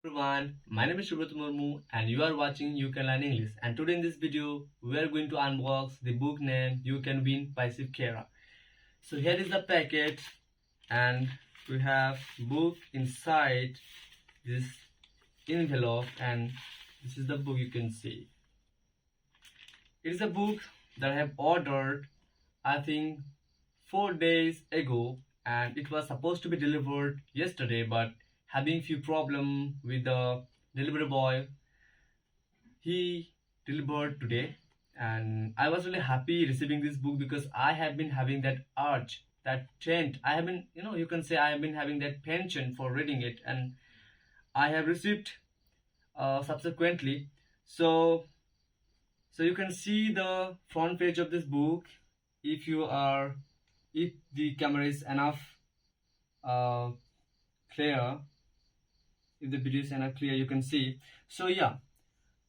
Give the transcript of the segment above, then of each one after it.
Everyone, my name is Shiv Khera and you are watching You Can Learn English. And today in this video, we are going to unbox the book name You Can Win by Shiv Khera. So here is the packet and we have book inside this envelope and this is the book you can see. It is a book that I have ordered I think 4 days ago and it was supposed to be delivered yesterday but having few problem with the delivery boy, he delivered today and I was really happy receiving this book because I have been having that urge, that trend. I have been, you can say I have been having that penchant for reading it and I have received subsequently. So you can see the front page of this book if if the camera is enough uh, clear, if the video is enough clear, you can see. So yeah,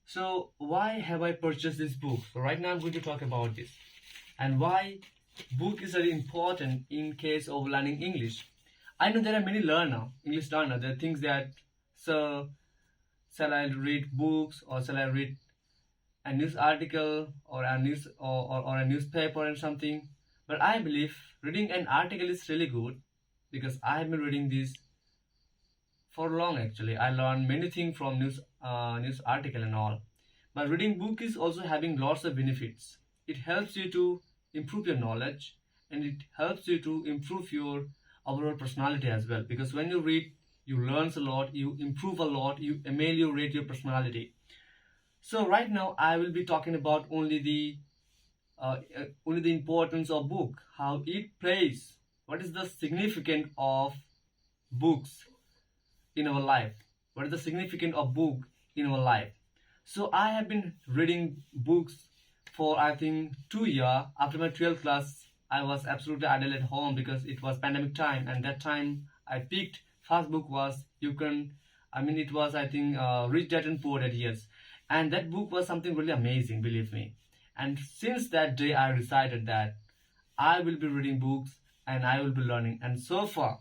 so why have I purchased this book? So right now I'm going to talk about this and why book is very important in case of learning English. I know there are many English learner, that thinks that, so shall I read books or shall I read a news article or a news or a newspaper and something. But I believe reading an article is really good because I have been reading this for long. Actually, I learned many things from news article and all. But reading book is also having lots of benefits. It helps you to improve your knowledge and it helps you to improve your overall personality as well, because when you read you learn a lot, you improve a lot, you ameliorate your personality. So right now I will be talking about only the importance of book, how it plays, what is the significance of books in our life, what is the significance of book in our life. So I have been reading books for I think 2 years. After my 12th class, I was absolutely idle at home because it was pandemic time, and that time I picked first book was it was I think Rich Dad and Poor Dad, yes, and that book was something really amazing, believe me. And since that day, I decided that I will be reading books and I will be learning. And so far,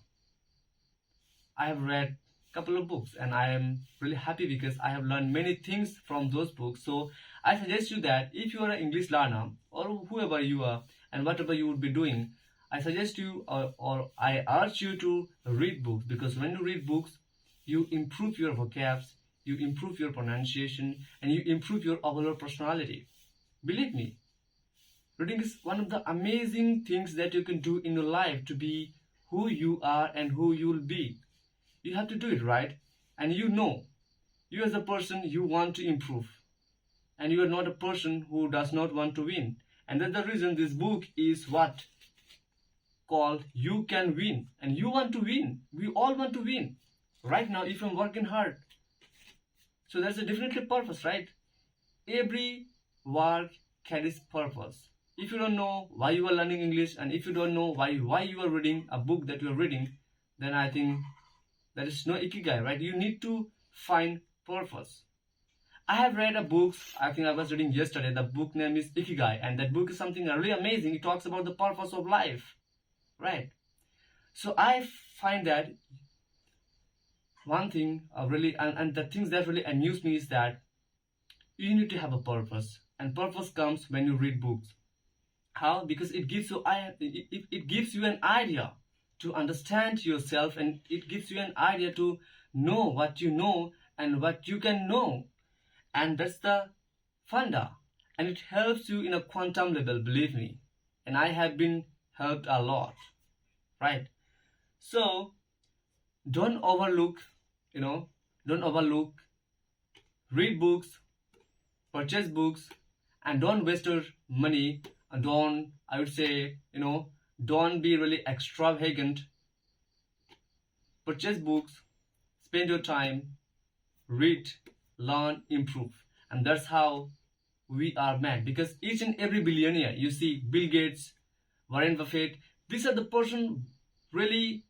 I have read couple of books and I am really happy because I have learned many things from those books. So I suggest you that if you are an English learner or whoever you are and whatever you would be doing, I suggest you or I urge you to read books, because when you read books, you improve your vocabs, you improve your pronunciation, and you improve your overall personality. Believe me, reading is one of the amazing things that you can do in your life to be who you are and who you will be. You have to do it, right? And you as a person, you want to improve. And you are not a person who does not want to win. And that's the reason this book is what? Called You Can Win. And you want to win. We all want to win. Right now, if I'm working hard. So there's a definitely purpose, right? Every work carries purpose. If you don't know why you are learning English, and if you don't know why you are reading a book that you are reading, then I think there is no ikigai, right? You need to find purpose. I have read a book, I think I was reading yesterday. The book name is Ikigai, and that book is something really amazing. It talks about the purpose of life, right? So I find that one thing really, and the things that really amuse me is that you need to have a purpose, and purpose comes when you read books. How? Because it gives you an idea to understand yourself, and it gives you an idea to know what you know and what you can know, and that's the funda. And it helps you in a quantum level, believe me, and I have been helped a lot, right? So don't overlook, read books, purchase books, and don't waste your money. Don't, I would say, don't be really extravagant. Purchase books, spend your time, read, learn, improve. And that's how we are made. Because each and every billionaire, you see Bill Gates, Warren Buffett, these are the person really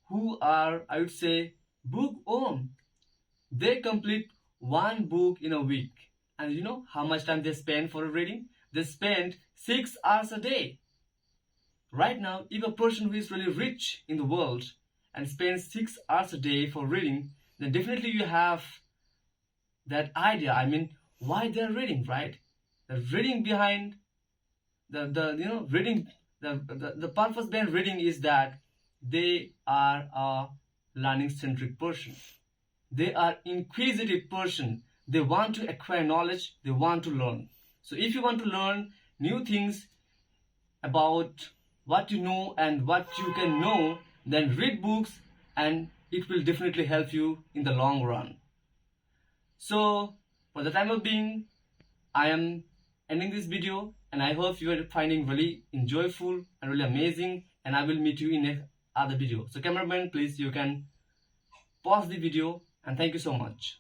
who are, I would say, bookworm. They complete one book in a week. And you know how much time they spend for reading? They spend 6 hours a day. Right now, if a person who is really rich in the world and spends 6 hours a day for reading, then definitely you have that idea. I mean, why they're reading, right? The reading behind the you know reading the purpose behind reading is that they are a learning centric person. They are inquisitive person. They want to acquire knowledge. They want to learn. So if you want to learn new things about what you know and what you can know, then read books, and it will definitely help you in the long run. So for the time of being, I am ending this video, and I hope you are finding really enjoyable and really amazing, and I will meet you in a other video. So cameraman, please, you can pause the video, and thank you so much.